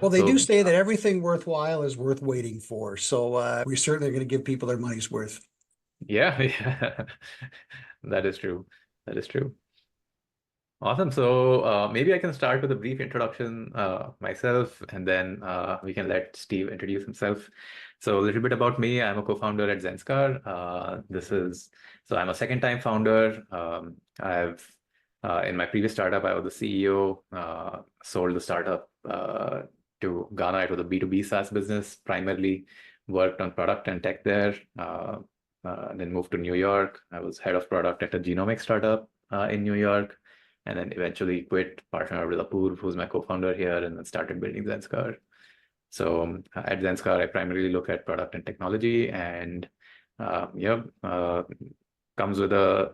Well, they do So say that everything worthwhile is worth waiting for. So we certainly are going to give people their money's worth. yeah, yeah, that is true. That is true. Awesome. So maybe I can start with a brief introduction myself, and then we can let Steve introduce himself. So a little bit about me. I'm a co-founder at Zenskar. So I'm a second-time founder. I've in my previous startup, I was the CEO, sold the startup to Ghana. It was a B2B SaaS business, primarily worked on product and tech there. Then moved to New York. I was head of product at a genomic startup in New York, and then eventually quit, partnered with Apoorv, who's my co-founder here, and then started building Zenskar. So at Zenskar, I primarily look at product and technology, and comes with a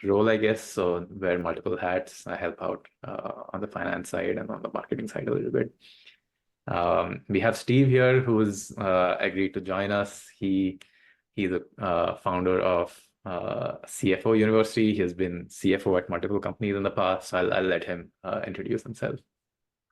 role, I guess. So wear multiple hats. I help out on the finance side and on the marketing side a little bit. We have Steve here, who's agreed to join us. He's a founder of CFO University. He has been CFO at multiple companies in the past. I'll let him introduce himself.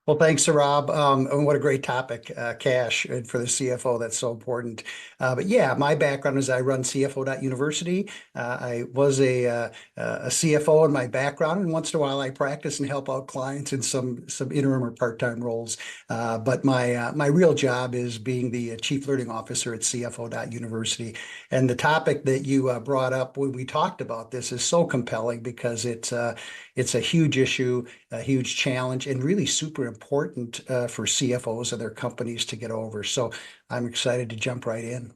Well, thanks, Rob. And what a great topic, cash for the CFO. That's so important. But yeah, my background is I run CFO.University. I was a CFO in my background, and once in a while I practice and help out clients in some interim or part-time roles. But my real job is being the Chief Learning Officer at CFO.University. And the topic that you brought up when we talked about this is so compelling because it's a huge issue, a huge challenge, and really super important for CFOs and their companies to get over. So I'm excited to jump right in.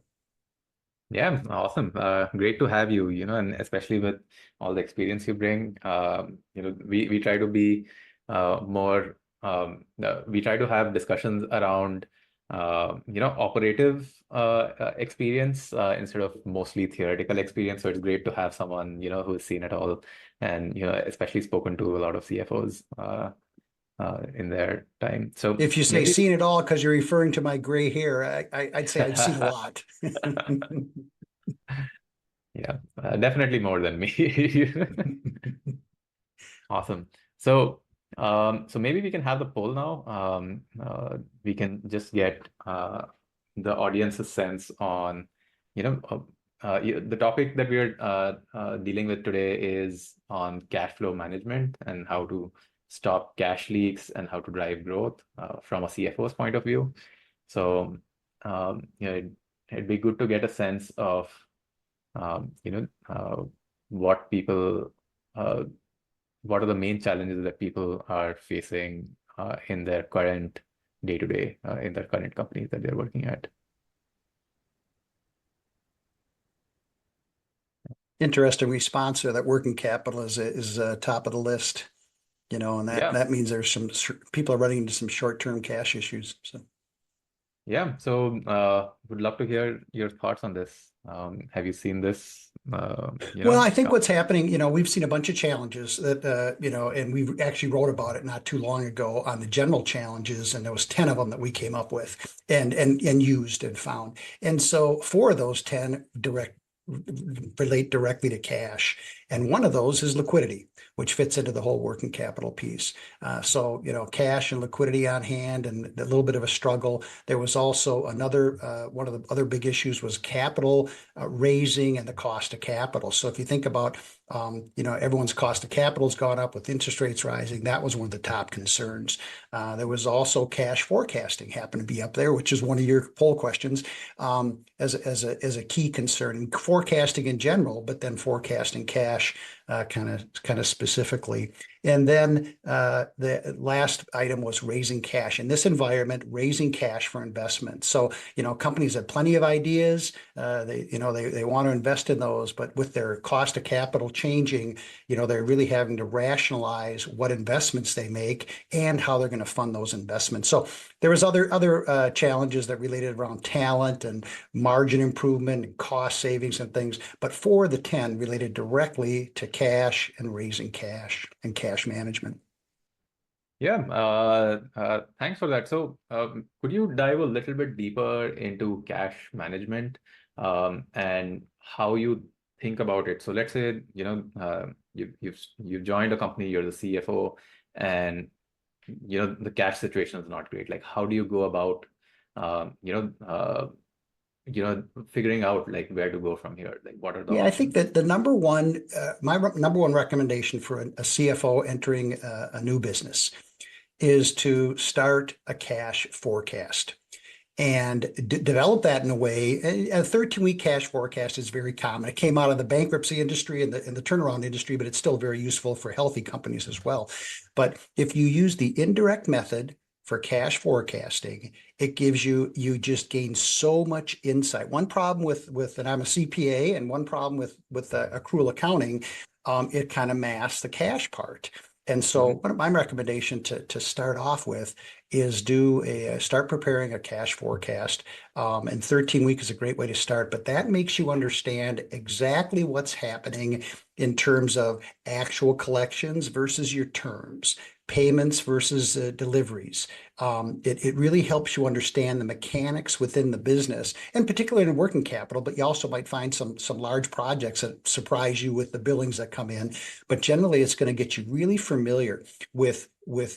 Yeah, awesome. Great to have you, and especially with all the experience you bring. We try to be more, we try to have discussions around, operative experience instead of mostly theoretical experience. So it's great to have someone, who's seen it all and, especially spoken to a lot of CFOs in their time. So If you say maybe. seen it all because you're referring to my gray hair, I'd say I've seen a lot. Yeah, definitely more than me. Awesome. So maybe we can have the poll now. We can just get the audience's sense on, the topic that we are dealing with today is on cash flow management and how to stop cash leaks and how to drive growth from a CFO's point of view. So, it'd be good to get a sense of, what people what are the main challenges that people are facing in their current day-to-day, in their current companies that they're working at. Interesting response there that working capital is top of the list, and Yeah, that means there's some people are running into some short-term cash issues. So. yeah. So would love to hear your thoughts on this. Have you seen this? Well, I think what's happening, we've seen a bunch of challenges that, and we actually wrote about it not too long ago on the general challenges, and there was 10 of them that we came up with and used and found. And so 4 of those 10 relate directly to cash. And one of those is liquidity, which fits into the whole working capital piece. So, cash and liquidity on hand and a little bit of a struggle. There was also another, one of the other big issues was capital raising and the cost of capital. So if you think about, everyone's cost of capital has gone up with interest rates rising. That was one of the top concerns. There was also cash forecasting happened to be up there, which is one of your poll questions, as a key concern. And forecasting in general, but then forecasting cash kind of specifically. And then the last item was raising cash. In this environment, raising cash for investment. So, companies have plenty of ideas. They want to invest in those, but with their cost of capital changing, they're really having to rationalize what investments they make and how they're going to fund those investments. So there was other challenges that related around talent and margin improvement and cost savings and things, but 4 of the 10 related directly to cash and raising cash and cash management. Yeah, thanks for that. So, could you dive a little bit deeper into cash management and how you think about it? So, let's say you've joined a company, you're the CFO, and the cash situation is not great. Like, how do you go about, um, you know, uh, figuring out like where to go from here? Like, what are the Yeah, I think options? that the number one, number one recommendation for a CFO entering a new business is to start a cash forecast and develop that in a way. A 13-week cash forecast is very common. It came out of the bankruptcy industry and the turnaround industry, but it's still very useful for healthy companies as well. But if you use the indirect method for cash forecasting, it gives you just gain so much insight. One problem with and I'm a CPA, and one problem with accrual accounting, it kind of masks the cash part. And so Mhm. one of my recommendation to start off with is start preparing a cash forecast. And 13 week is a great way to start, but that makes you understand exactly what's happening in terms of actual collections versus your terms, payments versus deliveries. It really helps you understand the mechanics within the business, and particularly in working capital, but you also might find some large projects that surprise you with the billings that come in. But generally, it's going to get you really familiar with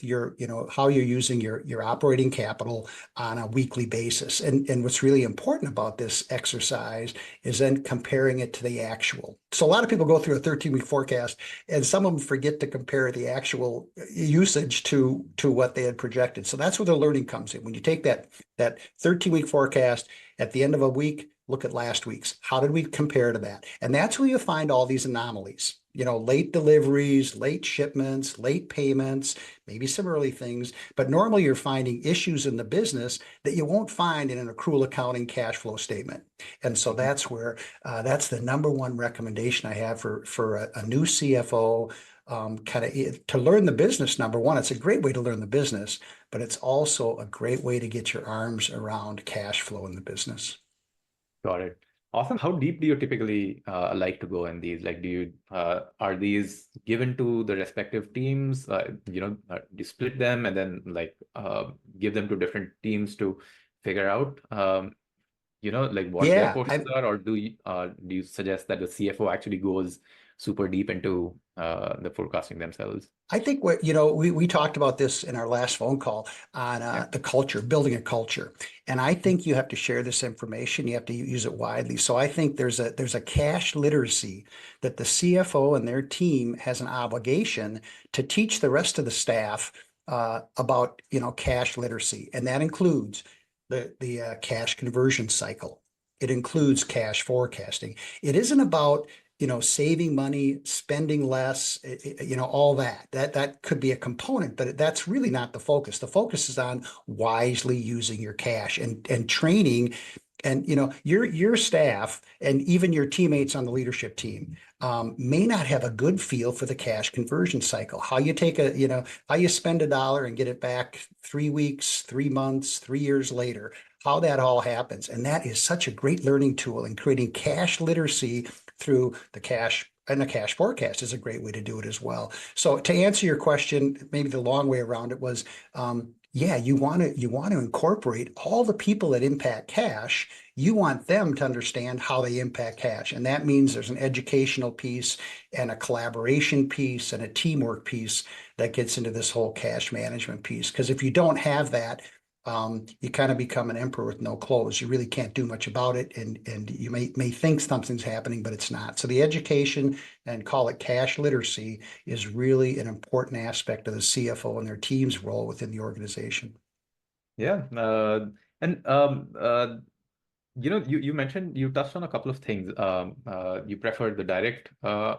your, how you're using your operating capital on a weekly basis. And what's really important about this exercise is then comparing it to the actual. So a lot of people go through a 13-week forecast, and some of them forget to compare the actual usage to what they had projected. So that's where the learning comes in. When you take that 13-week forecast at the end of a week, look at last week's. How did we compare to that? And that's where you find all these anomalies. Late deliveries, late shipments, late payments, maybe some early things, but normally you're finding issues in the business that you won't find in an accrual accounting cash flow statement. And so Mhm. that's where that's the number one recommendation I have for a new CFO. Kind of to learn the business. Number one, it's a great way to learn the business, but it's also a great way to get your arms around cash flow in the business. Got it. Awesome. How deep do you typically like to go in these? Like, are these given to the respective teams? Do you split them and then like give them to different teams to figure out, like what their Yeah, portions are, or do you suggest that the CFO actually goes super deep into the forecasting themselves? I think we talked about this in our last phone call on Yeah. the culture, building a culture. And I think you have to share this information. You have to use it widely. So I think there's a cash literacy that the CFO and their team has an obligation to teach the rest of the staff about cash literacy. And that includes the cash conversion cycle. It includes cash forecasting. It isn't about saving money, spending less, all that could be a component, but that's really not the focus. The focus is on wisely using your cash and training. And your staff and even your teammates on the leadership team may not have a good feel for the cash conversion cycle. How you take how you spend $1 and get it back 3 weeks, 3 months, 3 years later, how that all happens. And that is such a great learning tool in creating cash literacy through the cash, and the cash forecast is a great way to do it as well. So to answer your question, maybe the long way around it was, yeah, you want to incorporate all the people that impact cash. You want them to understand how they impact cash, and that means there's an educational piece and a collaboration piece and a teamwork piece that gets into this whole cash management piece. Because if you don't have that, you kind of become an emperor with no clothes. You really can't do much about it, and you may think something's happening, but it's not. So the education, and call it cash literacy, is really an important aspect of the CFO and their team's role within the organization. Yeah. And you mentioned you touched on a couple of things. You preferred the direct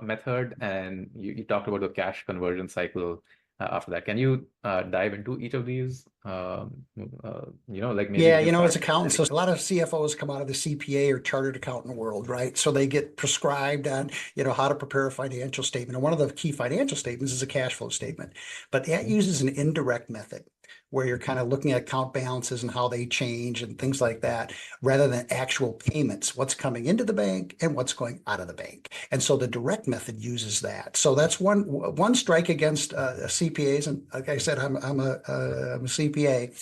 method, and you talked about the cash conversion cycle after that. Can you dive into each of these? Like maybe Yeah, we can as start with accountants, direct. so a lot of CFOs come out of the CPA or chartered accountant world, right? So they get prescribed on, how to prepare a financial statement. And one of the key financial statements is a cash flow statement. But that Mhm. uses an indirect method where you're kind of looking at account balances and how they change and things like that, rather than actual payments, what's coming into the bank and what's going out of the bank. And so the direct method uses that. So that's one strike against CPAs. And like I said, I'm a CPA.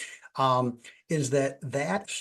is that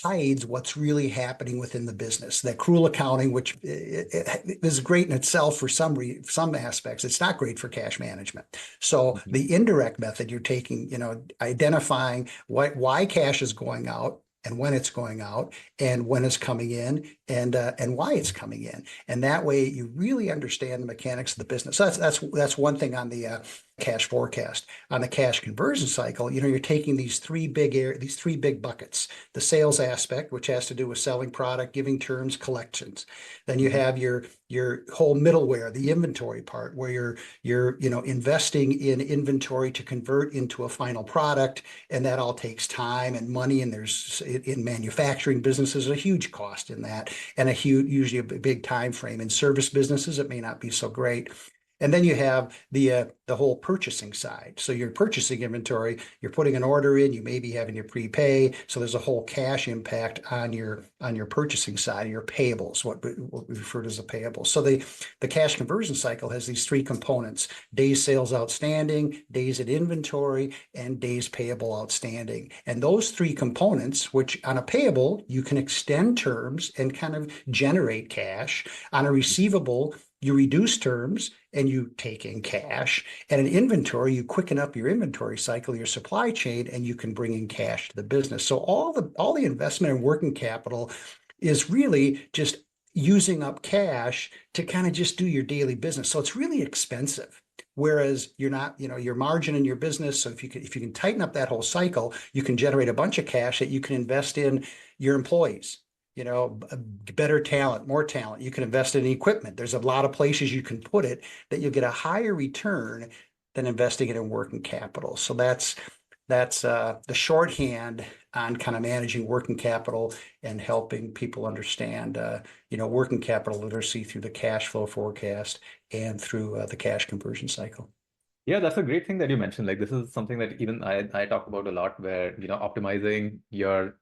hides what's really happening within the business. That accrual accounting, which is great in itself for some aspects, it's not great for cash management. So Mhm. the indirect method, you're taking, identifying why cash is going out and when it's going out and when it's coming in and why it's coming in. And that way you really understand the mechanics of the business. So that's one thing on the cash forecast. On the cash conversion cycle, you're taking these three big buckets: the sales aspect, which has to do with selling product, giving terms, collections. Then you have your whole middleware, the inventory part, where you're investing in inventory to convert into a final product, and that all takes time and money. And there's, in manufacturing businesses, a huge cost in that, and usually a big time frame. In service businesses, it may not be so great. And then you have the whole purchasing side. So you're purchasing inventory, you're putting an order in, you may be having to prepay. So there's a whole cash impact on your purchasing side, your payables, what we refer to as the payables. So the cash conversion cycle has these three components: days sales outstanding, days at inventory, and days payable outstanding. And those three components, which on a payable, you can extend terms and kind of generate cash. On a receivable, you reduce terms and you take in cash. And in inventory, you quicken up your inventory cycle, your supply chain, and you can bring in cash to the business. So all the investment in working capital is really just using up cash to kind of just do your daily business. So it's really expensive. Whereas you're not, your margin in your business. So if you can tighten up that whole cycle, you can generate a bunch of cash that you can invest in your employees, better talent, more talent. You can invest in equipment. There's a lot of places you can put it that you'll get a higher return than investing it in working capital. So that's the shorthand on kind of managing working capital and helping people understand, working capital literacy through the cash flow forecast and through the cash conversion cycle. Yeah, that's a great thing that you mentioned. Like, this is something that even I talk about a lot, where, optimizing your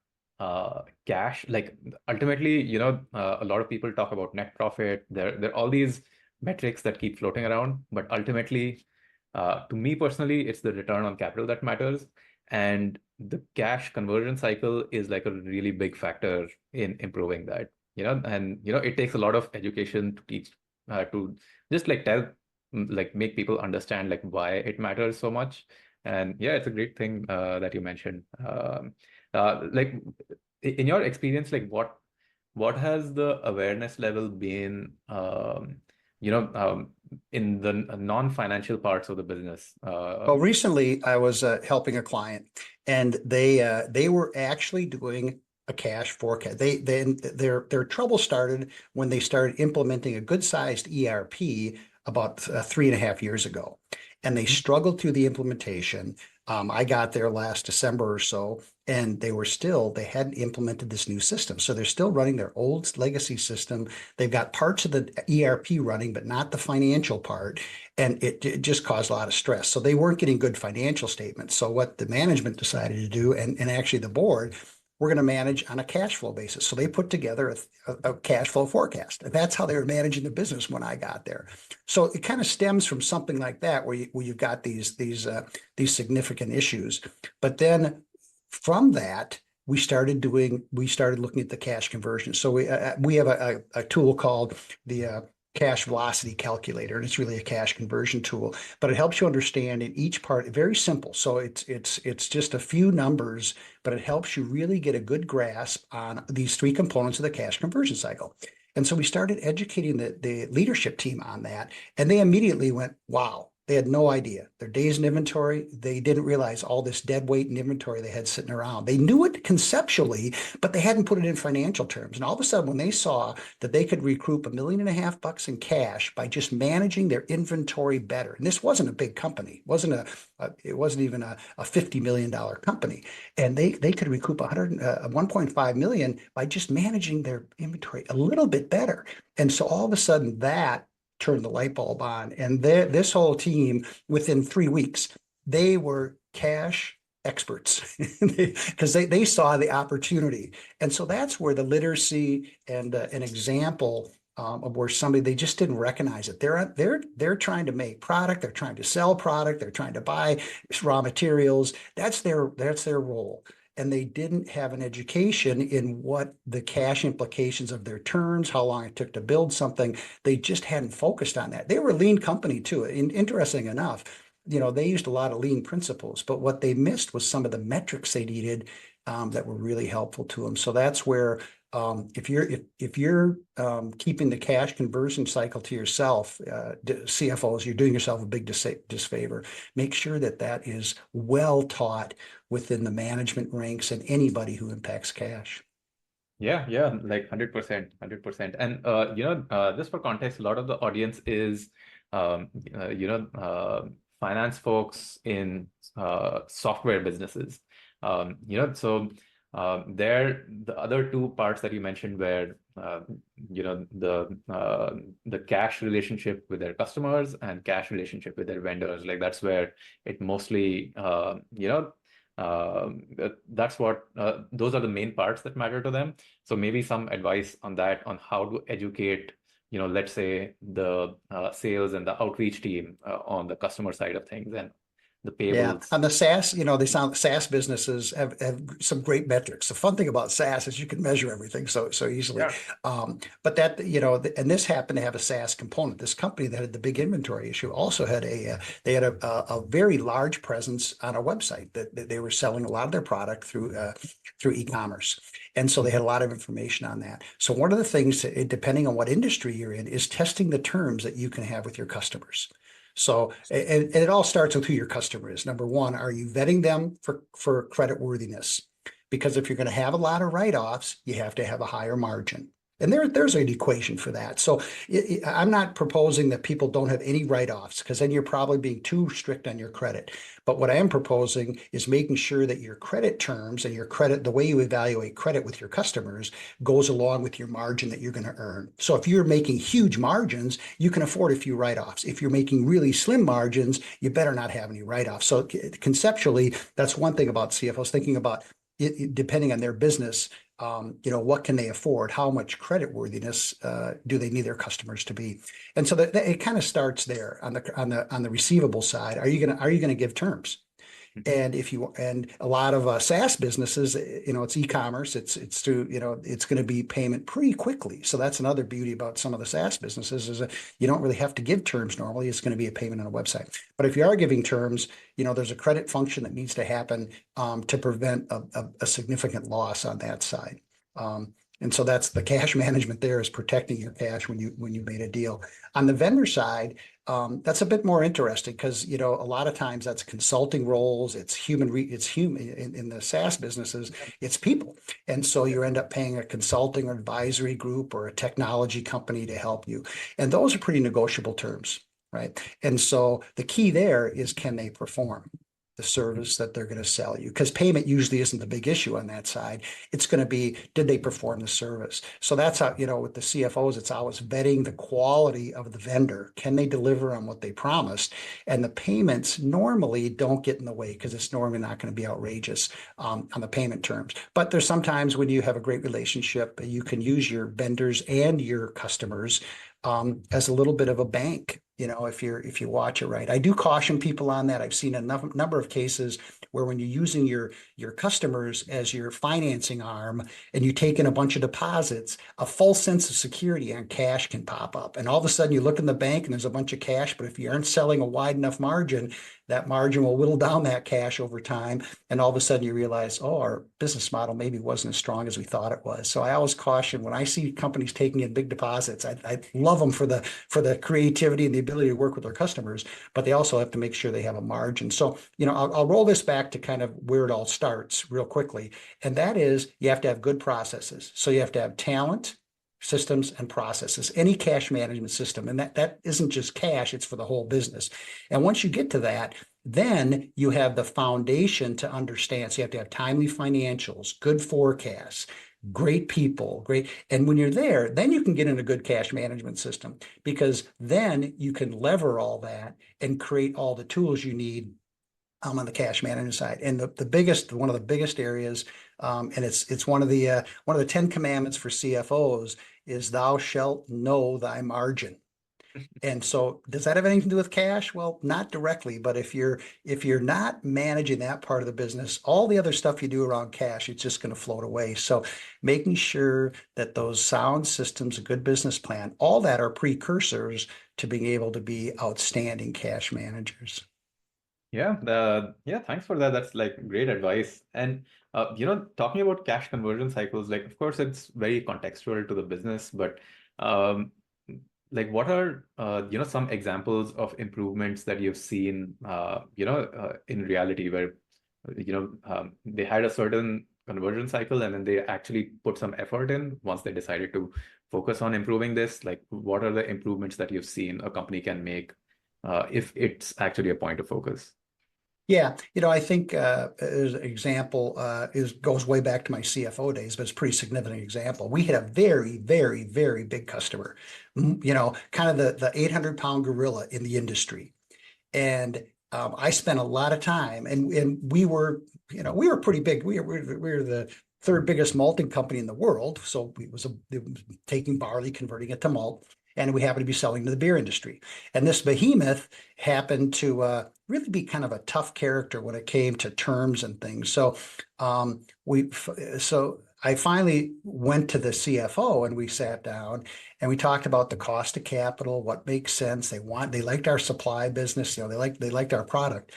cash. Like, ultimately, a lot of people talk about net profit. There are all these metrics that keep floating around, but ultimately, to me personally, it's the return on capital that matters. And the cash conversion cycle is like a really big factor in improving that, and, it takes a lot of education to teach, to just like like make people understand like why it matters so much. And yeah, it's a great thing that you mentioned. Like, in your experience, like what has the awareness level been, in the non-financial parts of the business? Well, recently I was helping a client, and they were actually doing a cash forecast. Their trouble started when they started implementing a good-sized ERP about 3.5 years ago, and they struggled through the implementation. I got there last December or so, and they hadn't implemented this new system. So they're still running their old legacy system. They've got parts of the ERP running, but not the financial part. And it just caused a lot of stress. So they weren't getting good financial statements. So what the management decided to do, and actually the board, we're going to manage on a cash flow basis. So they put together a cash flow forecast. That's how they were managing the business when I got there. So it kind of stems from something like that, where you've got these significant issues. But then from that, we started looking at the cash conversion. So we have a tool called the cash velocity calculator, and it's really a cash conversion tool, but it helps you understand in each part. Very simple. So it's just a few numbers, but it helps you really get a good grasp on these three components of the cash conversion cycle. And so we started educating the leadership team on that, and they immediately went, wow. They had no idea. Their days in inventory, they didn't realize all this dead weight in inventory they had sitting around. They knew it conceptually, but they hadn't put it in financial terms. And all of a sudden, when they saw that they could recoup $1.5 million in cash by just managing their inventory better, and this wasn't a big company, it wasn't even a $50 million company, and they could recoup 1.5 million by just managing their inventory a little bit better. And so all of a sudden, that turned the light bulb on. And this whole team, within 3 weeks, they were cash experts because they saw the opportunity. And so that's where the literacy and an example of where somebody, they just didn't recognize it. They're trying to make product, they're trying to sell product, they're trying to buy raw materials. That's their role. and they didn't have an education in what the cash implications of their turns, how long it took to build something. They just hadn't focused on that. They were a lean company too. Interesting enough, they used a lot of lean principles, but what they missed was some of the metrics they needed that were really helpful to them. So that's where if you're keeping the cash conversion cycle to yourself, CFOs, you're doing yourself a big disfavor. Make sure that is well taught within the management ranks and anybody who impacts cash. Yeah, like 100%, 100%. And just for context, a lot of the audience is finance folks in software businesses. So there the other two parts that you mentioned were the cash relationship with their customers and cash relationship with their vendors. Like that's where it mostly that's what those are the main parts that matter to them. So maybe some advice on that, on how to educate, let's say the sales and the outreach team on the customer side of things and the Yeah, payables. on the SaaS, SaaS businesses have some great metrics. The fun thing about SaaS is you can measure everything so easily. Yeah. But that, and this happened to have a SaaS component. This company that had the big inventory issue also had a very large presence on a website that they were selling a lot of their product through e-commerce. And so they had a lot of information on that. So one of the things, depending on what industry you're in, is testing the terms that you can have with your customers. So, and it all starts with who your customer is. Number one, are you vetting them for credit worthiness? Because if you're going to have a lot of write-offs, you have to have a higher margin. And there's an equation for that. So I'm not proposing that people don't have any write-offs, because then you're probably being too strict on your credit. But what I am proposing is making sure that your credit terms and your credit, the way you evaluate credit with your customers, goes along with your margin that you're going to earn. So if you're making huge margins, you can afford a few write-offs. If you're making really slim margins, you better not have any write-offs. So conceptually, that's one thing about CFOs thinking about it, depending on their business. What can they afford? How much credit worthiness do they need their customers to be? And so that it kind of starts there on the receivable side. Are you gonna give terms? And and a lot of SaaS businesses, it's e-commerce, it's through, it's going to be payment pretty quickly. So that's another beauty about some of the SaaS businesses is that you don't really have to give terms normally. It's going to be a payment on a website. But if you are giving terms, there's a credit function that needs to happen to prevent a significant loss on that side. And so that's the cash management there, is protecting your cash when you made a deal. On the vendor side, that's a bit more interesting because a lot of times that's consulting roles. It's human in the SaaS businesses. It's people, and so you end up paying a consulting or advisory group or a technology company to help you, and those are pretty negotiable terms, right? And so the key there is, can they perform the service that they're going to sell you? Because payment usually isn't the big issue on that side. It's going to be, did they perform the service? So that's how, with the CFOs, it's always vetting the quality of the vendor. Can they deliver on what they promised? And the payments normally don't get in the way, because it's normally not going to be outrageous on the payment terms. But there's sometimes when you have a great relationship, you can use your vendors and your customers as a little bit of a bank. If you watch it right. I do caution people on that. I've seen a number of cases where when you're using your customers as your financing arm and you take in a bunch of deposits, a false sense of security on cash can pop up. And all of a sudden you look in the bank and there's a bunch of cash, but if you aren't selling a wide enough margin, that margin will whittle down that cash over time. And all of a sudden you realize, oh, our business model maybe wasn't as strong as we thought it was. So I always caution when I see companies taking in big deposits. I love them for the creativity and the ability to work with their customers, but they also have to make sure they have a margin. So, I'll roll this back to kind of where it all starts real quickly. And that is, you have to have good processes. So you have to have talent, systems, and processes, any cash management system. And that isn't just cash, it's for the whole business. And once you get to that, then you have the foundation to understand. So you have to have timely financials, good forecasts, great people, and when you're there, then you can get in a good cash management system, because then you can lever all that and create all the tools you need on the cash management side. And one of the biggest areas, and it's one of the 10 commandments for CFOs, is thou shalt know thy margin. And so does that have anything to do with cash? Well, not directly, but if you're not managing that part of the business, all the other stuff you do around cash, it's just going to float away. So making sure that those sound systems, a good business plan, all that are precursors to being able to be outstanding cash managers. Yeah, thanks for that. That's like great advice. And talking about cash conversion cycles, like of course it's very contextual to the business, but um, like what are some examples of improvements that you've seen in reality where they had a certain conversion cycle and then they actually put some effort in once they decided to focus on improving this? Like what are the improvements that you've seen a company can make if it's actually a point of focus? Yeah, I think as an example is goes way back to my CFO days, but it's a pretty significant example. We had a very, very, very big customer, kind of the 800-pound gorilla in the industry. And I spent a lot of time, and we were pretty big. We were the third biggest malting company in the world. So it was taking barley, converting it to malt, and we happened to be selling to the beer industry. And this behemoth happened to really be kind of a tough character when it came to terms and things. So I finally went to the CFO and we sat down and we talked about the cost of capital, what makes sense. They liked our supply business, they liked our product.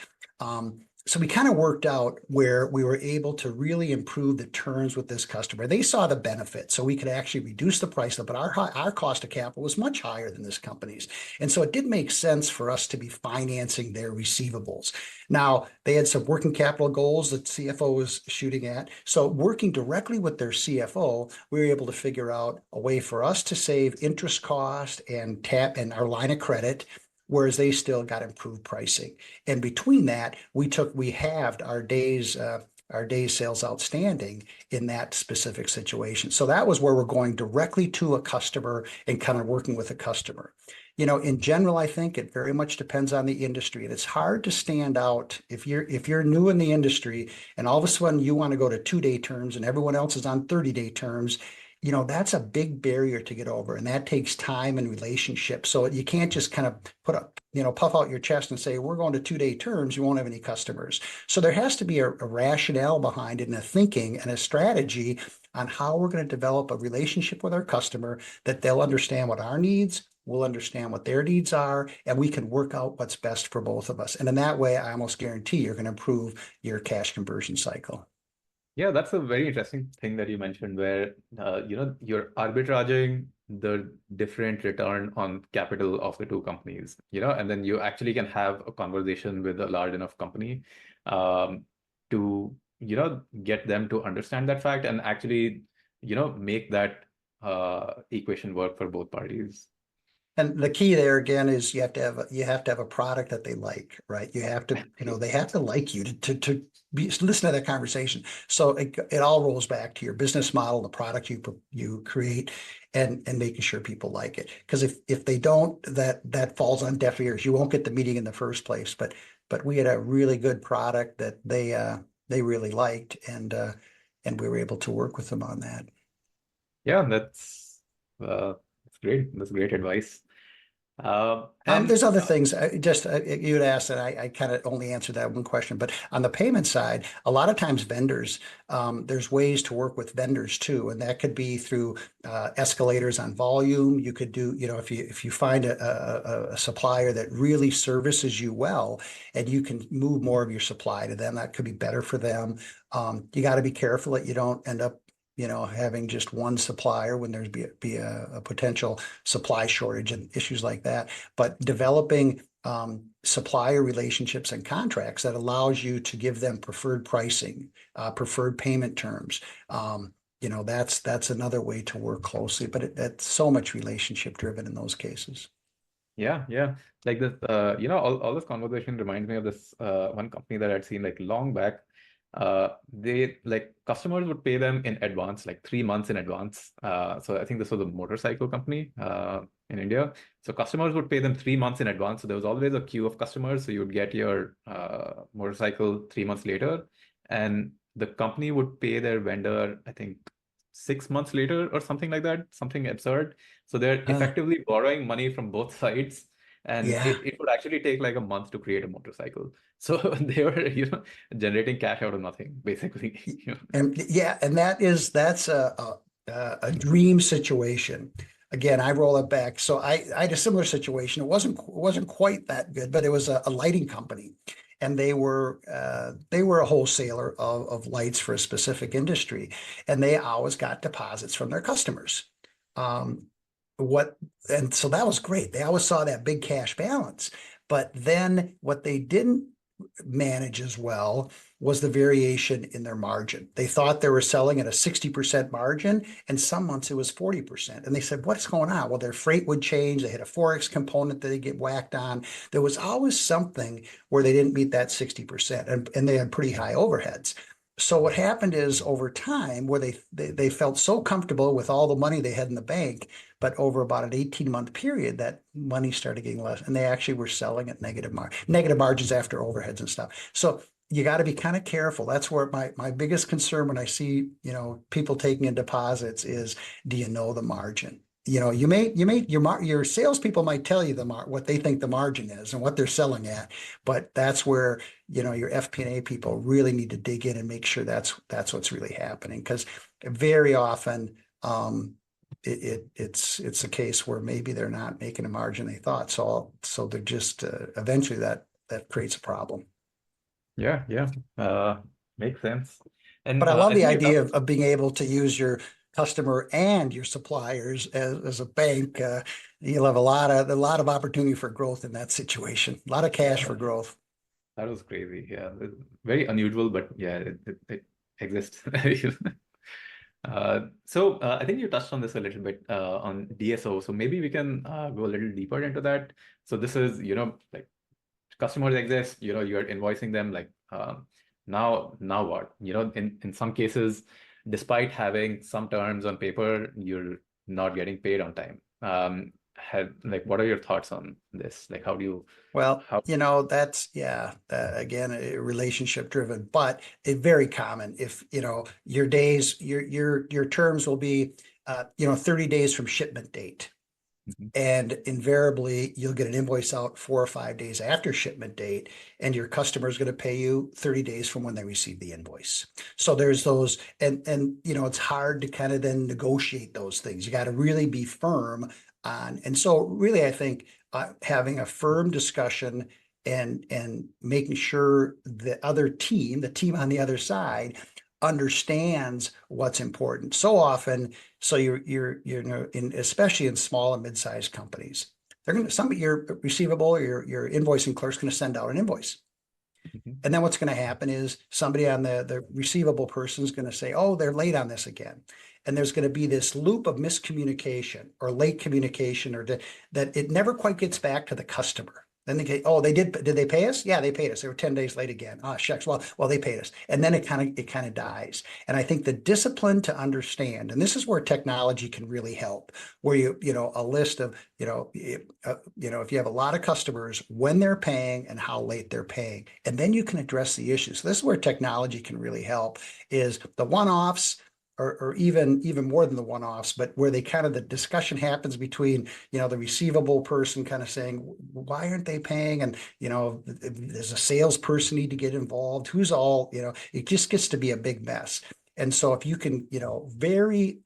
So we kind of worked out where we were able to really improve the terms with this customer. They saw the benefit, so we could actually reduce the price, but our cost of capital was much higher than this company's. And so it did make sense for us to be financing their receivables. Now, they had some working capital goals that CFO was shooting at. So working directly with their CFO, we were able to figure out a way for us to save interest cost and tap and our line of credit, whereas they still got improved pricing. And between that, we halved our days sales outstanding in that specific situation. So that was where we're going directly to a customer and kind of working with a customer. In general, I think it very much depends on the industry, and it's hard to stand out if you're new in the industry and all of a sudden you want to go to 2-day terms and everyone else is on 30-day terms. That's a big barrier to get over, and that takes time and relationship. So you can't just kind of puff out your chest and say, we're going to 2-day terms, you won't have any customers. So there has to be a rationale behind it and a thinking and a strategy on how we're going to develop a relationship with our customer that they'll understand what our needs, we'll understand what their needs are, and we can work out what's best for both of us. And in that way, I almost guarantee you're going to improve your cash conversion cycle. Yeah, that's a very interesting thing that you mentioned where you're arbitraging the different return on capital of the two companies, and then you actually can have a conversation with a large enough company to get them to understand that fact and actually make that equation work for both parties. And the key there again is you have to have a product that they like, right? They have to like you to listen to that conversation. So it all rolls back to your business model, the product you create, and making sure people like it. Because if they don't, that falls on deaf ears. You won't get the meeting in the first place. But we had a really good product that they really liked, and we were able to work with them on that. Yeah, that's great. That's great advice. And There's other things. You had asked, and I kind of only answered that one question. But on the payment side, a lot of times vendors, there's ways to work with vendors too, and that could be through escalators on volume. You could do, if you find a supplier that really services you well, and you can move more of your supply to them, that could be better for them. You got to be careful that you don't end up having just one supplier when there's be a potential supply shortage and issues like that. But developing supplier relationships and contracts that allows you to give them preferred pricing, preferred payment terms. That's another way to work closely, but it's so much relationship driven in those cases. yeah. Like this, all this conversation reminds me of this one company that I'd seen like long back. They like customers would pay them in advance, like 3 months in advance. So I think this was a motorcycle company in India. So customers would pay them 3 months in advance. So there was always a queue of customers. So you would get your motorcycle 3 months later, and the company would pay their vendor, I think, 6 months later or something like that, something absurd. So they're Uh, effectively borrowing money from both sides. And yeah. it would actually take like a month to create a motorcycle. So they were, generating cash out of nothing, basically. And yeah, and that's a dream situation. Again, I roll it back. So I had a similar situation. It wasn't quite that good, but it was a lighting company, and they were a wholesaler of lights for a specific industry, and they always got deposits from their customers. Um, what and so that was great. They always saw that big cash balance, but then what they didn't manage as well was the variation in their margin. They thought they were selling at a 60% margin, and some months it was 40%. And they said, what's going on? Well, their freight would change. They had a Forex component that they get whacked on. There was always something where they didn't meet that 60%, and they had pretty high overheads. So what happened is over time, where they felt so comfortable with all the money they had in the bank, but over about an 18-month period, that money started getting less, and they actually were selling at negative margins after overheads and stuff. So you got to be kind of careful. That's where my biggest concern when I see, people taking in deposits is, do you know the margin? Your salespeople might tell you what they think the margin is and what they're selling at, but that's where, your FP&A people really need to dig in and make sure that's what's really happening. Because very often, it's a case where maybe they're not making a margin they thought. So they're just eventually that creates a problem. Yeah, yeah. Makes sense. But And I love I the think you idea touched. of being able to use your customer and your suppliers as a bank. You'll have a lot of opportunity for growth in that situation. A lot of cash for Yeah, growth. that was crazy. Yeah, very unusual, but yeah, it exists. I think you touched on this a little bit on DSO. So maybe we can go a little deeper into that. So this is, like customers exist, you're invoicing them like now what? In some cases, despite having some terms on paper, you're not getting paid on time. What are your thoughts on this? Like how do you Well, how that's, yeah, again, relationship driven, but it very common. If, your days, your terms will be, 30 days from shipment date. Mhm. And invariably, you'll get an invoice out 4 or 5 days after shipment date, and your customer is going to pay you 30 days from when they receive the invoice. So there's those, and it's hard to kind of then negotiate those things. You got to really be firm on, and so really, I think having a firm discussion and making sure the team on the other side, understands what's important. So often, so especially in small and mid-sized companies, some of your receivable or your invoicing clerk's going to send out an invoice. Mhm. And then what's going to happen is somebody on the receivable person is going to say, oh, they're late on this again. And there's going to be this loop of miscommunication or late communication, or that it never quite gets back to the customer. Then they get, oh, did they pay us? Yeah, they paid us. They were 10 days late again. Ah, shucks. Well, they paid us. And then it kind of dies. And I think the discipline to understand, and this is where technology can really help, where a list of, if you have a lot of customers, when they're paying and how late they're paying, and then you can address the issues. So this is where technology can really help, is the one-offs, or even more than the one-offs, but where the discussion happens between, the receivable person kind of saying, why aren't they paying? And, does a salesperson need to get involved? Who's all, it just gets to be a big mess. And so if you can, very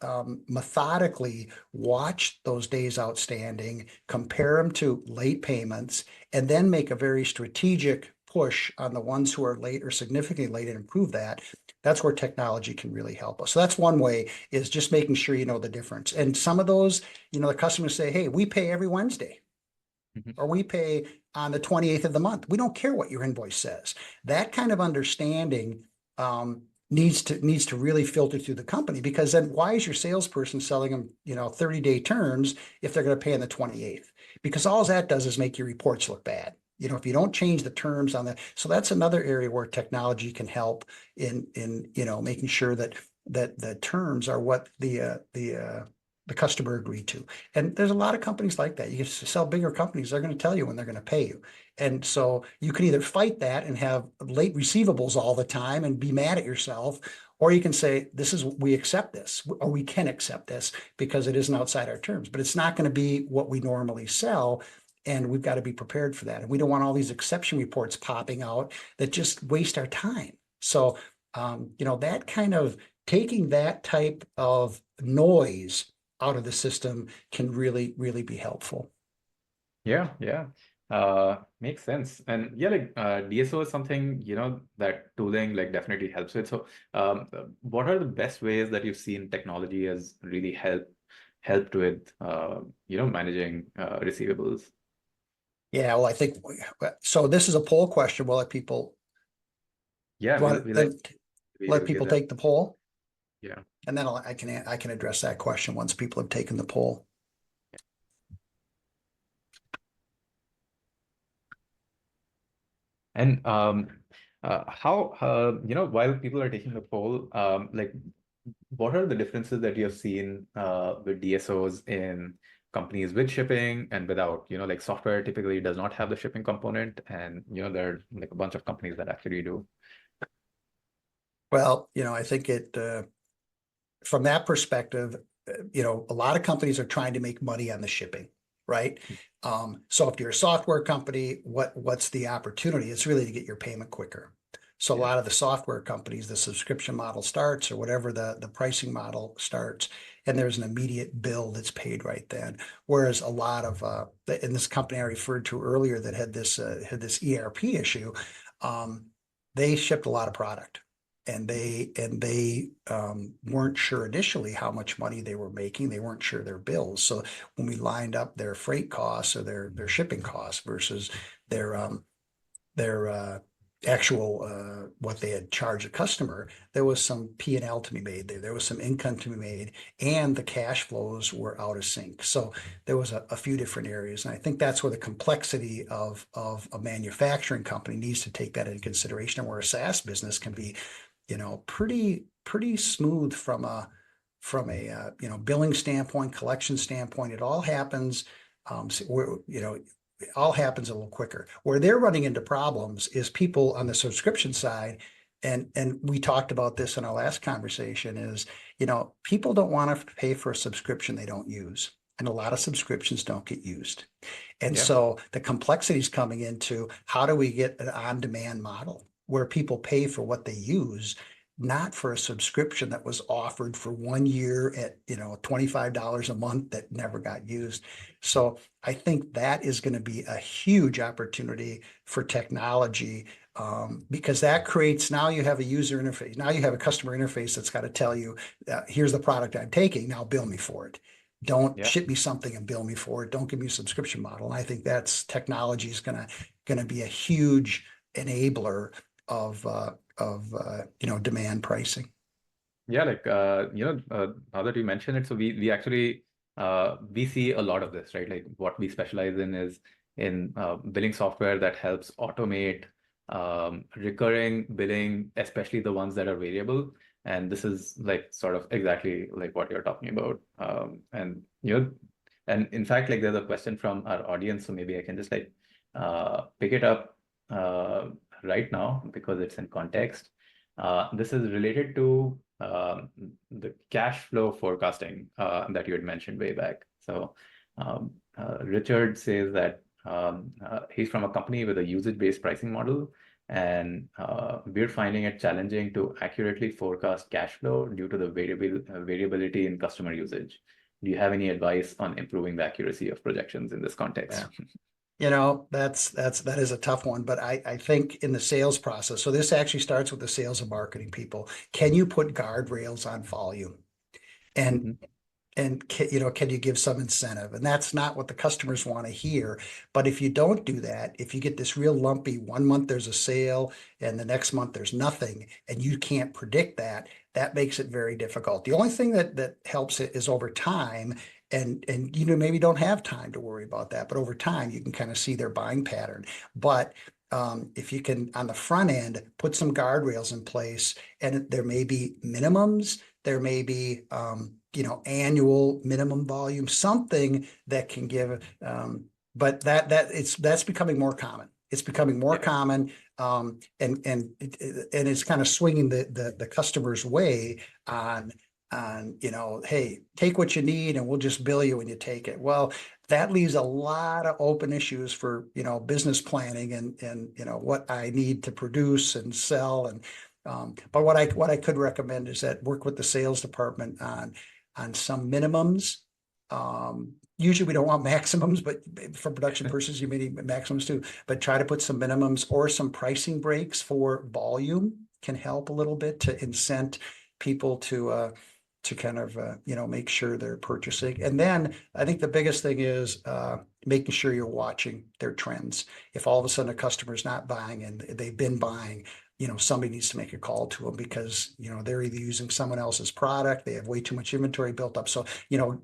methodically watch those days outstanding, compare them to late payments, and then make a very strategic push on the ones who are late or significantly late and improve that, that's where technology can really help us. So that's one way, is just making sure you know the difference. And some of those, the customers say, hey, we pay every Wednesday, Mhm. or we pay on the 28th of the month. We don't care what your invoice says. That kind of understanding needs to really filter through the company, because then why is your salesperson selling them, 30-day terms if they're going to pay on the 28th? Because all that does is make your reports look bad. If you don't change the terms on that. So that's another area where technology can help in making sure that the terms are what the customer agreed to. And there's a lot of companies like that. You sell bigger companies, they're going to tell you when they're going to pay you. And so you can either fight that and have late receivables all the time and be mad at yourself, Or you can say, we accept this, or we can accept this because it isn't outside our terms, but it's not going to be what we normally sell. And we've got to be prepared for that. And we don't want all these exception reports popping out that just waste our time. So, that kind of taking that type of noise out of the system can really, really be helpful. Yeah, yeah. Makes sense. And yeah, like DSO is something, that tooling like definitely helps with. So what are the best ways that you've seen technology has really helped with managing receivables? Yeah, well, I think so. This is a poll question. We'll let people Yeah, want we like then to be able let to give people that. take the poll, Yeah. and then I can address that question once people have taken the poll. And how while people are taking the poll, like what are the differences that you have seen with DSOs in companies with shipping and without? Like software typically does not have the shipping component, and there are like a bunch of companies that actually do. Well, I think from that perspective, a lot of companies are trying to make money on the shipping, right? So if you're a software company, what's the opportunity? It's really to get your payment quicker. So a Yeah. lot of the software companies, the subscription model starts or whatever the pricing model starts, and there's an immediate bill that's paid right then. Whereas a lot of in this company I referred to earlier that had this ERP issue, they shipped a lot of product and they weren't sure initially how much money they were making. They weren't sure their bills. So when we lined up their freight costs or their shipping costs versus their actual what they had charged a customer, there was some P&L to be made there. There was some income to be made, and the cash flows were out of sync. So there was a few different areas, and I think that's where the complexity of a manufacturing company needs to take that into consideration, and where a SaaS business can be pretty smooth from a billing standpoint, collection standpoint. It all happens it all happens a little quicker. Where they're running into problems is people on the subscription side, and we talked about this in our last conversation, is people don't want to pay for a subscription they don't use. And a lot of subscriptions don't get used. And Yeah. so the complexity is coming into how do we get an on-demand model where people pay for what they use, not for a subscription that was offered for 1 year at $25 a month that never got used. So I think that is going to be a huge opportunity for technology, because that creates, now you have a user interface. Now you have a customer interface that's got to tell you, here's the product I'm taking. Now bill me for it. Don't Yeah. ship me something and bill me for it. Don't give me a subscription model. And I think that's technology is gonna be a huge enabler of demand pricing. Yeah, like now that you mention it, so we actually we see a lot of this, right? Like what we specialize in is in billing software that helps automate recurring billing, especially the ones that are variable. And this is like sort of exactly like what you're talking about. And in fact, like there's a question from our audience, so maybe I can just like pick it up right now because it's in context. This is related to the cash flow forecasting that you had mentioned way back. So Richard says that he's from a company with a usage-based pricing model, and we're finding it challenging to accurately forecast cash flow due to the variability in customer usage. Do you have any advice on improving the accuracy of projections in this context? That is a tough one, but I think in the sales process, so this actually starts with the sales and marketing people. Can you put guardrails on volume? And Mhm. can you give some incentive? And that's not what the customers want to hear. But if you don't do that, if you get this real lumpy, 1 month there's a sale and the next month there's nothing, and you can't predict that, that makes it very difficult. The only thing that helps it is over time, and maybe don't have time to worry about that, but over time you can kind of see their buying pattern. But if you can, on the front end, put some guardrails in place, and there may be minimums, there may be annual minimum volume, something that can give, but that's becoming more common. It's becoming more Yeah. common. and it's kind of swinging the customer's way on, hey, take what you need and we'll just bill you when you take it. Well, that leaves a lot of open issues for, business planning and, what I need to produce and sell. And, but what I could recommend is that work with the sales department on some minimums. Usually we don't want maximums, but for production purposes, you may need maximums too, but try to put some minimums or some pricing breaks for volume can help a little bit to incent people to kind of, make sure they're purchasing. And then I think the biggest thing is making sure you're watching their trends. If all of a sudden a customer's not buying and they've been buying, somebody needs to make a call to them because, they're either using someone else's product, they have way too much inventory built up. So,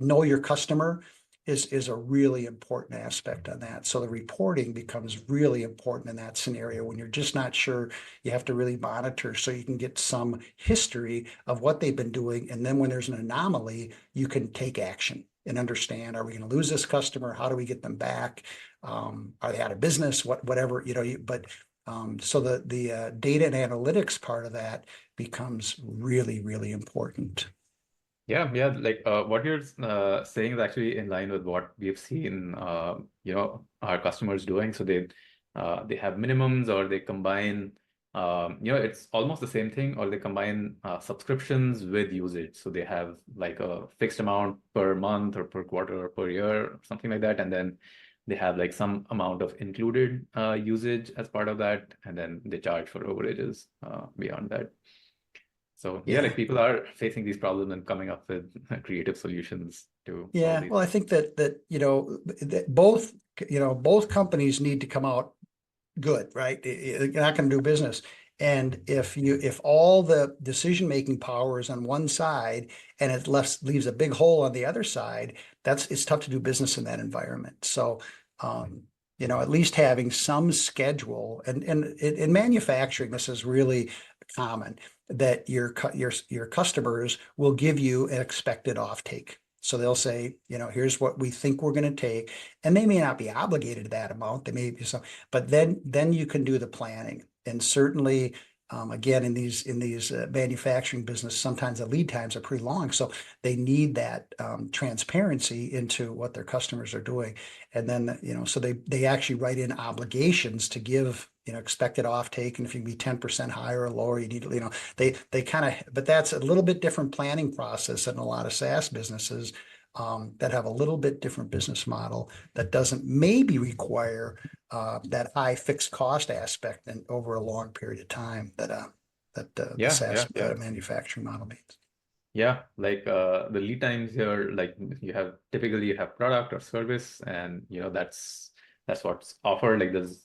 know your customer is a really important aspect on that. So the reporting becomes really important in that scenario when you're just not sure. You have to really monitor so you can get some history of what they've been doing. And then when there's an anomaly, you can take action and understand, are we going to lose this customer? How do we get them back? Are they out of business? Whatever, so the data and analytics part of that becomes really, really important. Yeah, like what you're saying is actually in line with what we've seen, our customers doing. So they have minimums, or they combine, it's almost the same thing, or they combine subscriptions with usage. So they have like a fixed amount per month or per quarter or per year, or something like that, and then they have like some amount of included usage as part of that, and then they charge for overages beyond that. So like people are facing these problems and coming up with creative solutions to solve these. Well, I think that both companies need to come out good, right? You're not going to do business. And if all the decision-making power is on one side and it leaves a big hole on the other side, it's tough to do business in that environment. So, at least having some schedule, and in manufacturing, this is really common, that your customers will give you an expected offtake. So they'll say, here's what we think we're going to take, and they may not be obligated to that amount. They may be some, but then you can do the planning. And certainly, again, in these manufacturing business, sometimes the lead times are pretty long, so they need that transparency into what their customers are doing. And then so they actually write in obligations to give expected offtake, and if you can be 10% higher or lower, you need they kind of, but that's a little bit different planning process than a lot of SaaS businesses that have a little bit different business model that doesn't maybe require that high fixed cost aspect and over a long period of time that the SaaS manufacturing model means. Yeah, like the lead times here, like typically you have product or service, and that's what's offered. Like there's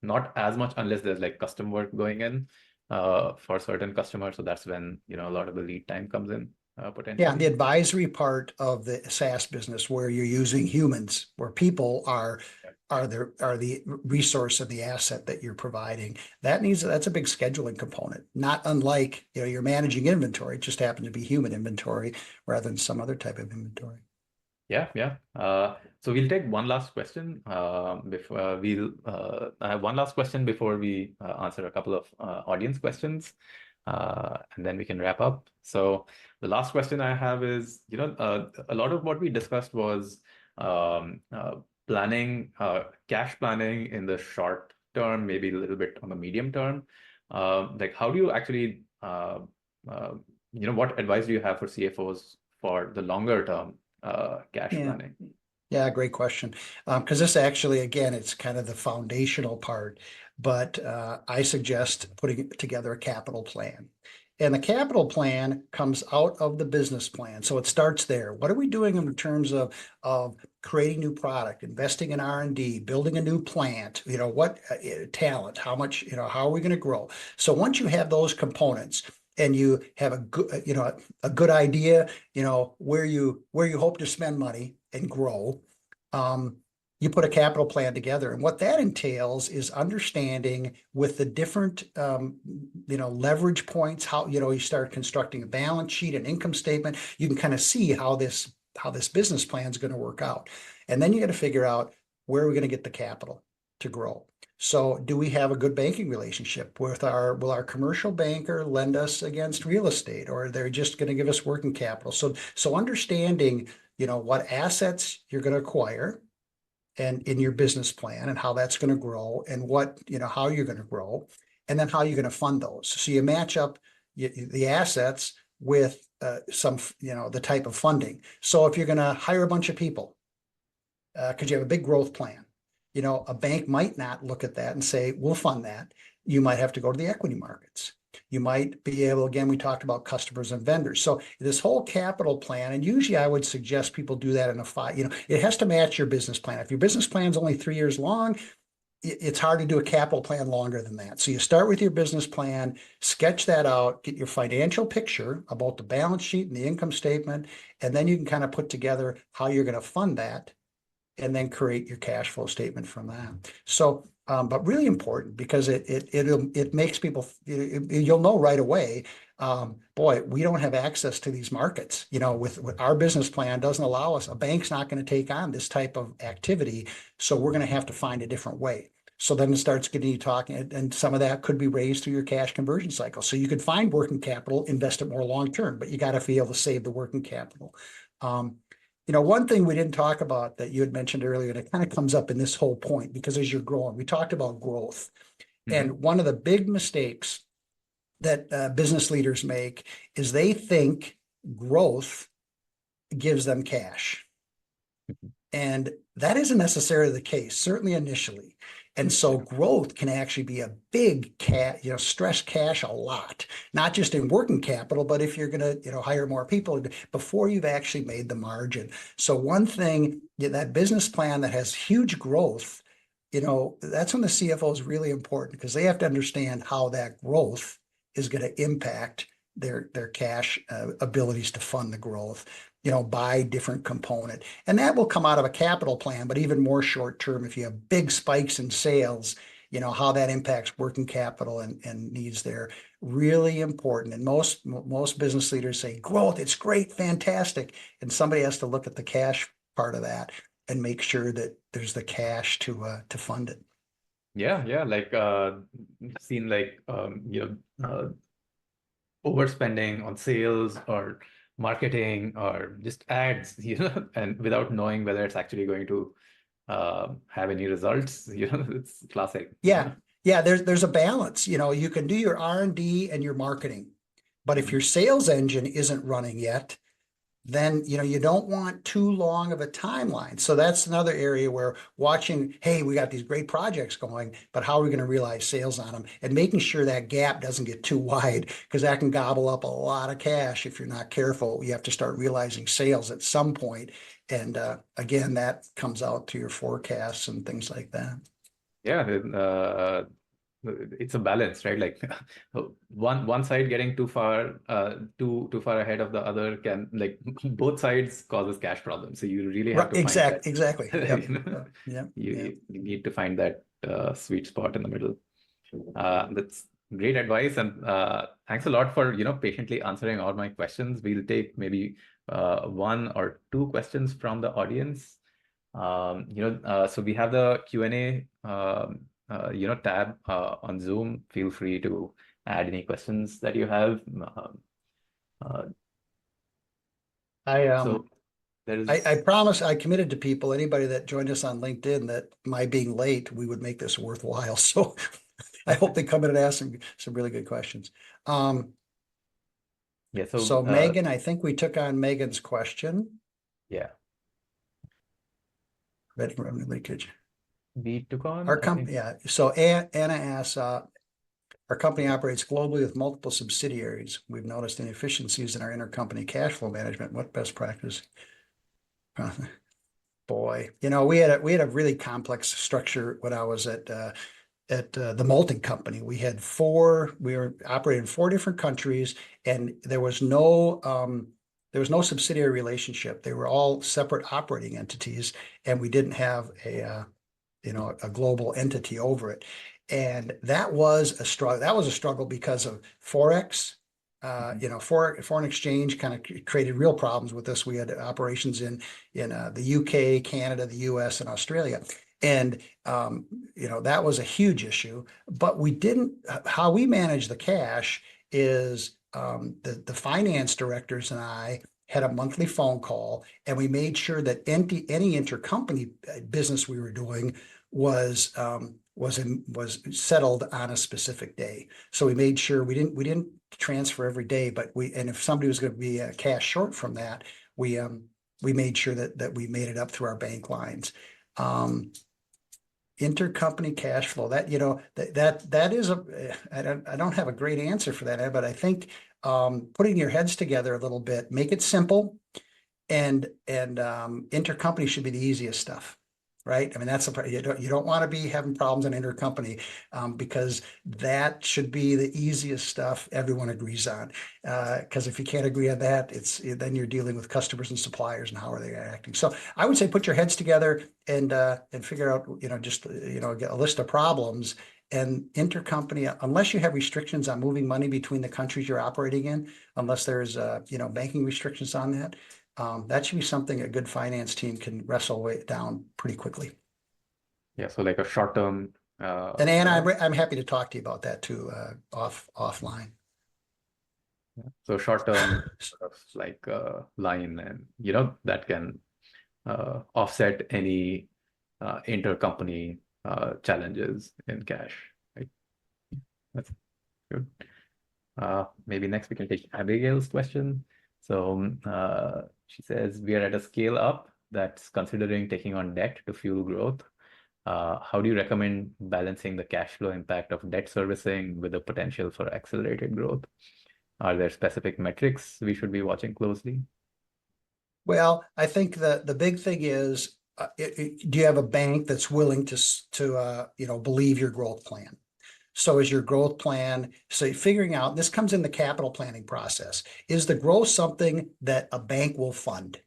not as much unless there's like custom work going in for certain customers. So that's when a lot of the lead time comes in potentially. Yeah, the advisory part of the SaaS business where you're using humans, where people are the resource and the asset that you're providing. That's a big scheduling component. Not unlike you're managing inventory, it just happens to be human inventory rather than some other type of inventory. Yeah. So we'll take one last question before I have one last question before we answer a couple of audience questions, and then we can wrap up. So the last question I have is, a lot of what we discussed was planning, cash planning in the short term, maybe a little bit on the medium term. Like how do you actually, what advice do you have for CFOs for the longer term cash planning? Yeah, great question. Because this actually, again, it's kind of the foundational part, but I suggest putting together a capital plan. And the capital plan comes out of the business plan. So it starts there. What are we doing in terms of creating new product, investing in R&D, building a new plant, what talent, how much, how are we going to grow? So once you have those components, and you have a good idea, where you hope to spend money and grow, you put a capital plan together. And what that entails is understanding with the different, leverage points, how, you start constructing a balance sheet, an income statement. You can kind of see how this business plan is going to work out. And then you got to figure out where we're going to get the capital to grow. So do we have a good banking relationship with will our commercial banker lend us against real estate, or are they just going to give us working capital? So understanding, what assets you're going to acquire and in your business plan and how that's going to grow and how you're going to grow, and then how you're going to fund those. So you match up the assets with the type of funding. So if you're going to hire a bunch of people, because you have a big growth plan, a bank might not look at that and say, we'll fund that. You might have to go to the equity markets. You might be able, again, we talked about customers and vendors. So this whole capital plan, and usually I would suggest people do that in a 5, it has to match your business plan. If your business plan is only 3 years long, it's hard to do a capital plan longer than that. So you start with your business plan, sketch that out, get your financial picture about the balance sheet and the income statement, and then you can kind of put together how you're going to fund that, and then create your cash flow statement from that. So, but really important, because it makes people, you'll know right away, boy, we don't have access to these markets. With our business plan doesn't allow us. A bank's not going to take on this type of activity, so we're going to have to find a different way. So then it starts getting you talking, and some of that could be raised through your cash conversion cycle. So you could find working capital, invest it more long term, but you got to be able to save the working capital. One thing we didn't talk about that you had mentioned earlier, and it kind of comes up in this whole point, because as you're growing, we talked about growth. And one of the big mistakes that business leaders make is they think growth gives them cash. And that isn't necessarily the case, certainly initially. And so growth can actually be a big stress cash a lot, not just in working capital, but if you're going to, hire more people before you've actually made the margin. So one thing, that business plan that has huge growth, that's when the CFO is really important, because they have to understand how that growth is going to impact their cash abilities to fund the growth, by different component. And that will come out of a capital plan, but even more short term, if you have big spikes in sales, how that impacts working capital and needs there. Really important. And most business leaders say growth, it's great, fantastic. And somebody has to look at the cash part of that and make sure that there's the cash to fund it. Yeah, like seen overspending on sales or marketing or just ads, and without knowing whether it's actually going to have any results, it's classic. Yeah. Yeah, there's a balance. You can do your R&D and your marketing, but if your sales engine isn't running yet, then you don't want too long of a timeline. So that's another area where watching, hey, we got these great projects going, but how are we going to realize sales on them? And making sure that gap doesn't get too wide, because that can gobble up a lot of cash if you're not careful. You have to start realizing sales at some point. And again, that comes out to your forecasts and things like that. Yeah, it's a balance, right? Like one side getting too far ahead of the other can, like, both sides causes cash problems. So you really have to find that. Exactly. Yep. You need to find that sweet spot in the middle. That's great advice, and thanks a lot for patiently answering all my questions. We'll take maybe 1 or 2 questions from the audience. So we have the Q&A tab on Zoom. Feel free to add any questions that you have. I promise, I committed to people, anybody that joined us on LinkedIn, that my being late, we would make this worthwhile. So I hope they come in and ask some really good questions. Yeah. So Megan, I think we took on Megan's question. Yeah. Revenue leakage. We took on our company. Yeah. So Anna asks, our company operates globally with multiple subsidiaries. We've noticed inefficiencies in our intercompany cash flow management. What best practice? Boy, we had a really complex structure when I was at the malting company. We were operating in 4 different countries, and there was no subsidiary relationship. They were all separate operating entities, and we didn't have a global entity over it. And that was a struggle. That was a struggle because of Forex. Foreign exchange kind of created real problems with us. We had operations in the UK, Canada, the US, and Australia. And, that was a huge issue, but we didn't, how we manage the cash is, the finance directors and I had a monthly phone call, and we made sure that any intercompany business we were doing was, was settled on a specific day. So we made sure we didn't transfer every day, but and if somebody was going to be cash short from that, we made sure that we made it up through our bank lines. Intercompany cash flow, that, that is I don't have a great answer for that, but I think, putting your heads together a little bit, make it simple, and intercompany should be the easiest stuff, right? I mean, that's you don't want to be having problems in intercompany, because that should be the easiest stuff everyone agrees on. Because if you can't agree on that, then you're dealing with customers and suppliers and how are they acting. So I would say put your heads together and figure out, just get a list of problems. And intercompany, unless you have restrictions on moving money between the countries you're operating in, unless there's banking restrictions on that, that should be something a good finance team can wrestle down pretty quickly. Yeah, so like a short term. And Anna, I'm happy to talk to you about that too, offline. So short term sort of like line, and that can offset any intercompany challenges in cash, right? That's good. Maybe next we can take Abigail's question. So she says, we are at a scale up that's considering taking on debt to fuel growth. How do you recommend balancing the cash flow impact of debt servicing with the potential for accelerated growth? Are there specific metrics we should be watching closely? Well, I think the big thing is, do you have a bank that's willing to believe your growth plan? So is your growth plan, so figuring out, this comes in the capital planning process, is the growth something that a bank will fund?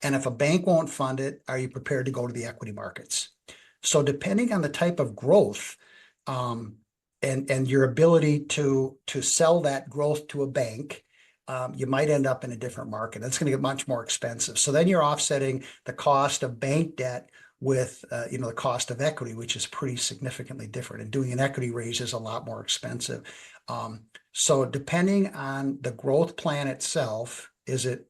And if a bank won't fund it, are you prepared to go to the equity markets? So depending on the type of growth, and your ability to sell that growth to a bank, you might end up in a different market. That's going to get much more expensive. So then you're offsetting the cost of bank debt with the cost of equity, which is pretty significantly different. And doing an equity raise is a lot more expensive. So depending on the growth plan itself, is it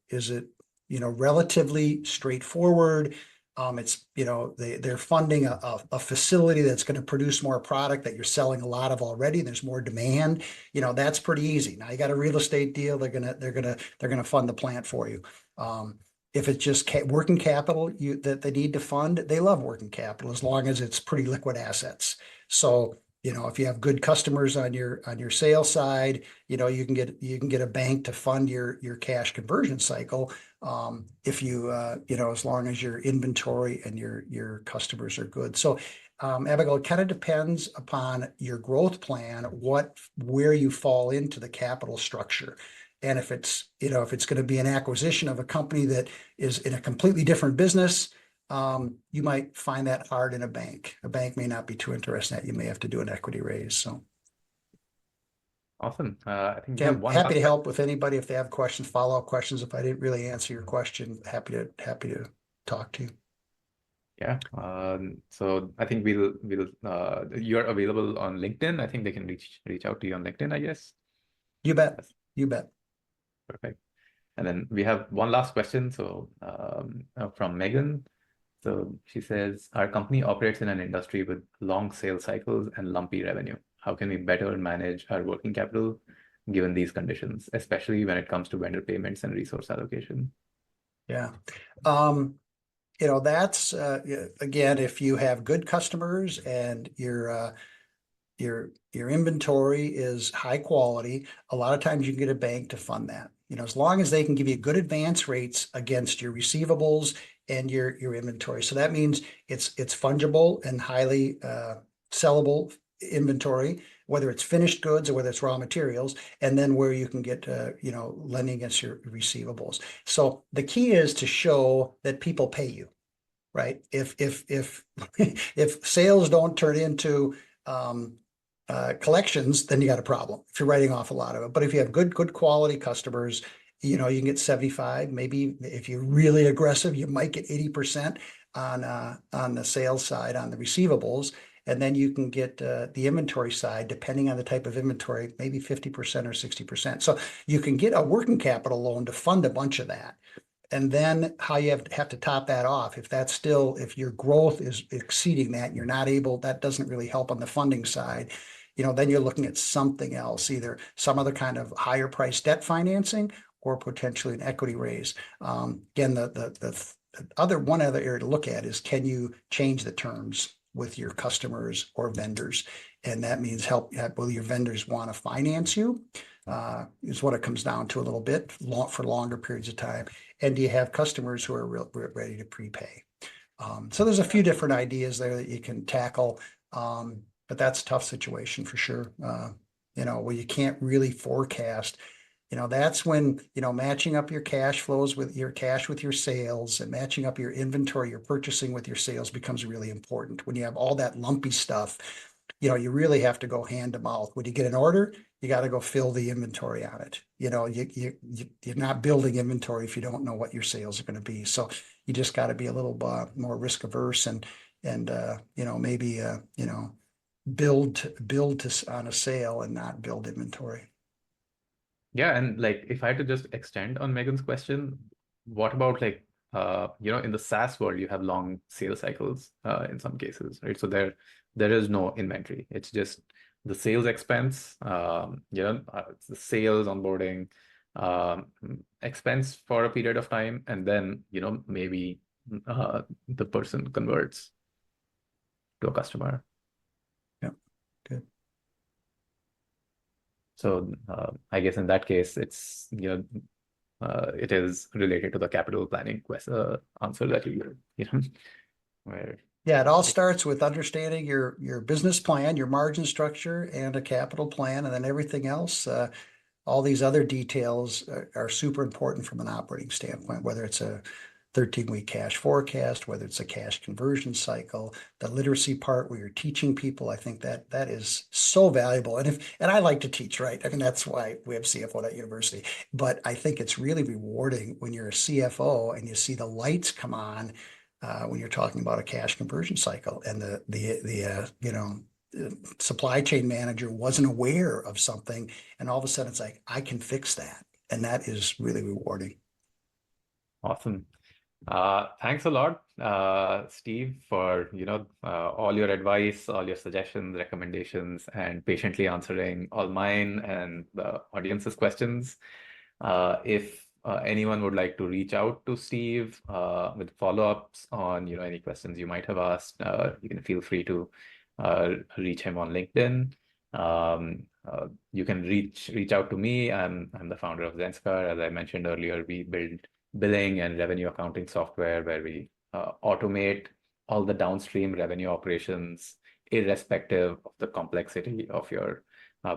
relatively straightforward? It's they're funding a facility that's going to produce more product that you're selling a lot of already. There's more demand. That's pretty easy. Now you got a real estate deal. They're gonna fund the plant for you. If it's just working capital that they need to fund, they love working capital as long as it's pretty liquid assets. So if you have good customers on your sales side, you can get a bank to fund your cash conversion cycle. If as long as your inventory and your customers are good. So Abigail, it kind of depends upon your growth plan, where you fall into the capital structure. And if it's going to be an acquisition of a company that is in a completely different business, you might find that hard in a bank. A bank may not be too interested in that. You may have to do an equity raise. So awesome. I think we I'm have one happy to help with anybody if they have questions, follow-up questions. If I didn't really answer your question, happy to talk to you. Yeah. So I think we'll you're available on LinkedIn. I think they can reach out to you on LinkedIn, I guess. You bet. You bet. Perfect. And then we have one last question. So from Megan. So she says, our company operates in an industry with long sales cycles and lumpy revenue. How can we better manage our working capital given these conditions, especially when it comes to vendor payments and resource allocation? Yeah. That's again, if you have good customers and your inventory is high quality, a lot of times you can get a bank to fund that. As long as they can give you good advance rates against your receivables and your inventory. So that means it's fungible and highly sellable inventory, whether it's finished goods or whether it's raw materials, and then where you can get lending against your receivables. So the key is to show that people pay you, right? If if sales don't turn into collections, then you got a problem if you're writing off a lot of it. But if you have good quality customers, you can get 75, maybe if you're really aggressive, you might get 80%. on the sales side, on the receivables. And then you can get the inventory side, depending on the type of inventory, maybe 50% or 60%. So you can get a working capital loan to fund a bunch of that. And then how you have to top that off. If your growth is exceeding that, and you're not able, that doesn't really help on the funding side. Then you're looking at something else, either some other kind of higher price debt financing or potentially an equity raise. Again, one other area to look at is, can you change the terms with your customers or vendors? And that means will your vendors want to finance you? Is what it comes down to a little bit for longer periods of time. And do you have customers who are ready to prepay? So there's a few different ideas there that you can tackle. But that's a tough situation for sure. Where you can't really forecast. That's when, matching up your cash flows with your cash with your sales, and matching up your inventory, your purchasing with your sales becomes really important. When you have all that lumpy stuff, you really have to go hand to mouth. When you get an order, you got to go fill the inventory on it. You're not building inventory if you don't know what your sales are going to be. So you just got to be a little more risk averse and maybe build on a sale and not build inventory. Yeah, and like if I had to just extend on Megan's question, what about like in the SaaS world, you have long sales cycles in some cases, right? So there is no inventory. It's just the sales expense, it's the sales onboarding expense for a period of time, and then maybe the person converts to a customer. Yeah, good. So I guess in that case, it's it is related to the capital planning answer that you where yeah, it all starts with understanding your business plan, your margin structure, and a capital plan, and then everything else. All these other details are super important from an operating standpoint, whether it's a 13-week cash forecast, whether it's a cash conversion cycle, the literacy part where you're teaching people. I think that is so valuable. And I like to teach, right? I mean, that's why we have CFO at university. But I think it's really rewarding when you're a CFO and you see the lights come on when you're talking about a cash conversion cycle, and the supply chain manager wasn't aware of something, and all of a sudden it's like, I can fix that. And that is really rewarding. Awesome. Thanks a lot, Steve, for all your advice, all your suggestions, recommendations, and patiently answering all mine and the audience's questions. If anyone would like to reach out to Steve with follow-ups on any questions you might have asked, you can feel free to reach him on LinkedIn. You can reach out to me. I'm the founder of Zenskar. As I mentioned earlier, we build billing and revenue accounting software where we automate all the downstream revenue operations, irrespective of the complexity of your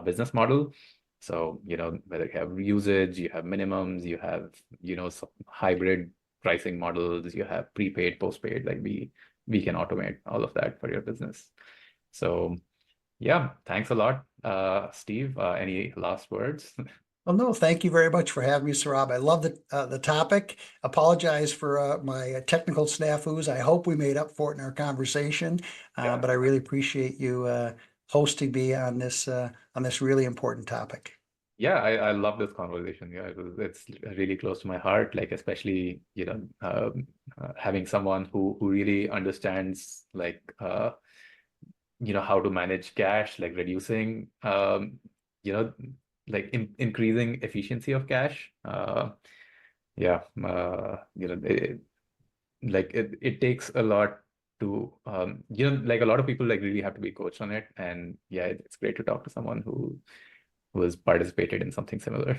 business model. So, whether you have usage, you have minimums, you have, some hybrid pricing models, you have prepaid, postpaid, like we can automate all of that for your business. So yeah, thanks a lot, Steve. Any last words? Well, no, thank you very much for having me, Saurabh. I love the topic. Apologize for my technical snafus. I hope we made up for it in our conversation. Yeah. But I really appreciate you hosting me on this really important topic. Yeah, I love this conversation. Yeah, it's really close to my heart. Like especially having someone who really understands like how to manage cash, like reducing like increasing efficiency of cash. Yeah, it takes a lot to like a lot of people like really have to be coached on it, and yeah, it's great to talk to someone who has participated in something similar.